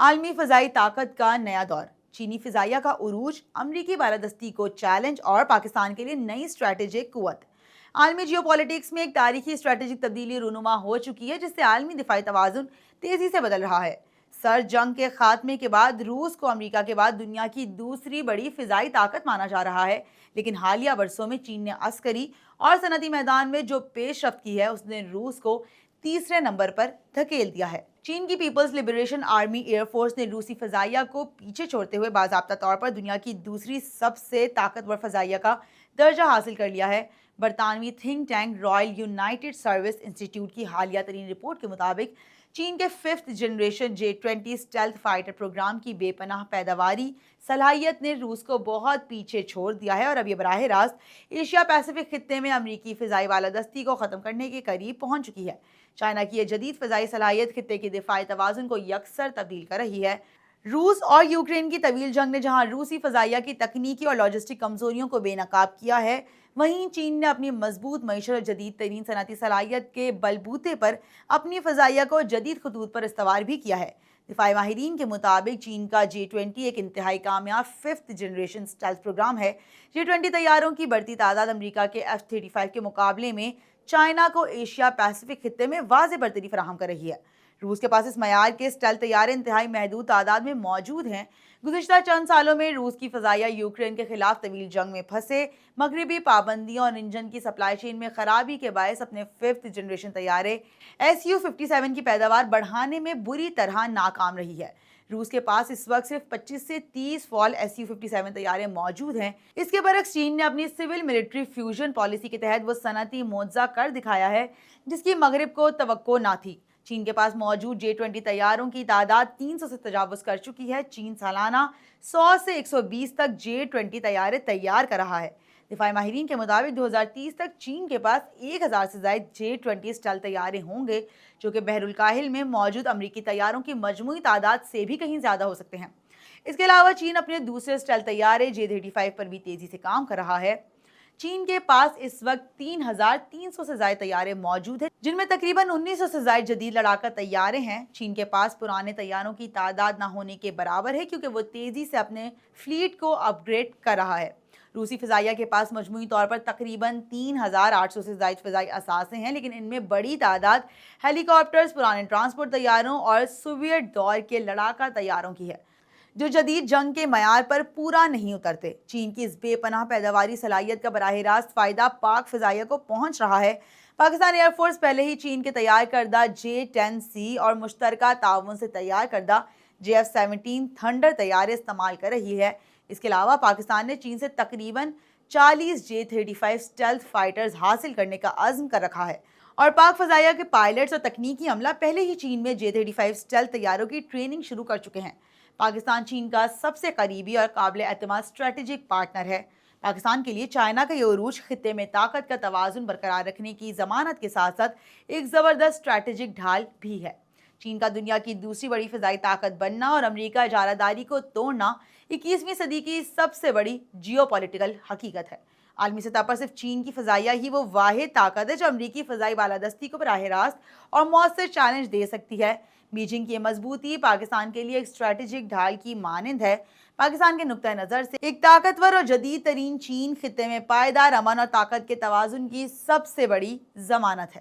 عالمی فضائی طاقت کا نیا دور، چینی فضائیہ کا عروج، امریکی بالادستی کو چیلنج اور پاکستان کے لیے نئی اسٹریٹجک قوت۔ عالمی جیو پالیٹکس میں ایک تاریخی اسٹریٹجک تبدیلی رونما ہو چکی ہے، جس سے عالمی دفاعی توازن تیزی سے بدل رہا ہے۔ سر جنگ کے خاتمے کے بعد روس کو امریکہ کے بعد دنیا کی دوسری بڑی فضائی طاقت مانا جا رہا ہے، لیکن حالیہ برسوں میں چین نے عسکری اور صنعتی میدان میں جو پیش رفت کی ہے، اس نے روس کو تیسرے نمبر پر دھکیل دیا ہے۔ چین کی Peoples liberation army air force نے روسی فضائیہ کو پیچھے چھوڑتے ہوئے باضابطہ طور پر دنیا کی دوسری سب سے طاقتور فضائیہ کا درجہ حاصل کر لیا ہے۔ برطانوی think tank Royal United service انسٹی ٹیوٹ کی حالیہ ترین رپورٹ کے مطابق چین کے 5th generation J-20 stealth fighter programme کی بے پناہ پیداواری صلاحیت نے روس کو بہت پیچھے چھوڑ دیا ہے، اور اب یہ براہ راست ایشیا پیسیفک خطے میں امریکی فضائی بالادستی کو ختم کرنے کے قریب پہنچ چکی ہے۔ چائنا کی یہ جدید فضائی صلاحیت خطے کے دفاعی توازن کو یکسر تبدیل کر رہی ہے۔ روس اور یوکرین کی طویل جنگ نے جہاں روسی فضائیہ کی تکنیکی اور لاجسٹک کمزوریوں کو بے نقاب کیا ہے، وہیں چین نے اپنی مضبوط معیشت اور جدید ترین صنعتی صلاحیت کے بلبوتے پر اپنی فضائیہ کو جدید خطوط پر استوار بھی کیا ہے۔ دفاعی ماہرین کے مطابق چین کا J-20 ایک انتہائی کامیاب 5th جنریشن اسٹیلتھ پروگرام ہے۔ J-20 طیاروں کی بڑھتی تعداد امریکہ کے F-35 کے مقابلے میں چائنا کو ایشیا پیسیفک خطے میں واضح برتری فراہم کر رہی ہے۔ روس کے پاس اس معیار کے اسٹیلتھ طیارے انتہائی محدود تعداد میں موجود ہیں۔ گزشتہ چند سالوں میں روس کی فضائیہ یوکرین کے خلاف طویل جنگ میں پھنسے مغربی پابندیوں اور انجن کی سپلائی چین میں خرابی کے باعث اپنے 5th جنریشن طیارے Su-57 کی پیداوار بڑھانے میں بری طرح ناکام رہی ہے۔ روس کے پاس اس وقت صرف 25 سے 30 فعال Su-57 طیارے موجود ہیں۔ اس کے برعکس چین نے اپنی سول ملٹری فیوژن پالیسی کے تحت وہ صنعتی معجزہ کر دکھایا ہے جس کی مغرب کو توقع نہ تھی۔ چین کے پاس موجود J-20 طیاروں کی تعداد 300 سے تجاوز کر چکی ہے۔ چین سالانہ 100 سے 120 تک J-20 طیارے تیار کر رہا ہے۔ دفاعی ماہرین کے مطابق 2030 تک چین کے پاس 1000 سے زائد J-20 اسٹیلتھ طیارے ہوں گے، جو کہ بحر الکاہل میں موجود امریکی طیاروں کی مجموعی تعداد سے بھی کہیں زیادہ ہو سکتے ہیں۔ اس کے علاوہ چین اپنے دوسرے اسٹیلتھ طیارے J-35 پر بھی تیزی سے کام کر رہا ہے۔ چین کے پاس اس وقت 3300 سے زائد طیارے موجود ہیں، جن میں تقریباً 1900 سے زائد جدید لڑاکا طیارے ہیں۔ چین کے پاس پرانے طیاروں کی تعداد نہ ہونے کے برابر ہے، کیونکہ وہ تیزی سے اپنے فلیٹ کو اپ گریڈ کر رہا ہے۔ روسی فضائیہ کے پاس مجموعی طور پر تقریباً 3800 سے زائد فضائی اثاثے ہیں، لیکن ان میں بڑی تعداد ہیلی کاپٹرز، پرانے ٹرانسپورٹ طیاروں اور سوویت دور کے لڑاکا طیاروں کی ہے، جو جدید جنگ کے معیار پر پورا نہیں اترتے۔ چین کی اس بے پناہ پیداواری صلاحیت کا براہ راست فائدہ پاک فضائیہ کو پہنچ رہا ہے۔ پاکستان ایئر فورس پہلے ہی چین کے تیار کردہ J-10C اور مشترکہ تعاون سے تیار کردہ JF-17 تھنڈر طیارے استعمال کر رہی ہے۔ اس کے علاوہ پاکستان نے چین سے تقریباً 40 J-35 اسٹیلتھ فائٹرز حاصل کرنے کا عزم کر رکھا ہے، اور پاک فضائیہ کے پائلٹس اور تکنیکی عملہ پہلے ہی چین میں J-35 اسٹیلتھ طیاروں کی ٹریننگ شروع کر چکے ہیں۔ پاکستان چین کا سب سے قریبی اور قابل اعتماد اسٹریٹجک پارٹنر ہے۔ پاکستان کے لیے چائنا کا یہ عروج خطے میں طاقت کا توازن برقرار رکھنے کی ضمانت کے ساتھ ساتھ ایک زبردست اسٹریٹجک ڈھال بھی ہے۔ چین کا دنیا کی دوسری بڑی فضائی طاقت بننا اور امریکہ اجارہ داری کو توڑنا 21ویں صدی کی سب سے بڑی جیو پولیٹیکل حقیقت ہے۔ عالمی سطح پر صرف چین کی فضائیہ ہی وہ واحد طاقت ہے جو امریکی فضائی بالادستی کو براہ راست اور مؤثر چیلنج دے سکتی ہے۔ بیجنگ کی یہ مضبوطی پاکستان کے لیے ایک اسٹریٹجک ڈھال کی مانند ہے۔ پاکستان کے نقطہ نظر سے ایک طاقتور اور جدید ترین چین خطے میں پائیدار امن اور طاقت کے توازن کی سب سے بڑی ضمانت ہے۔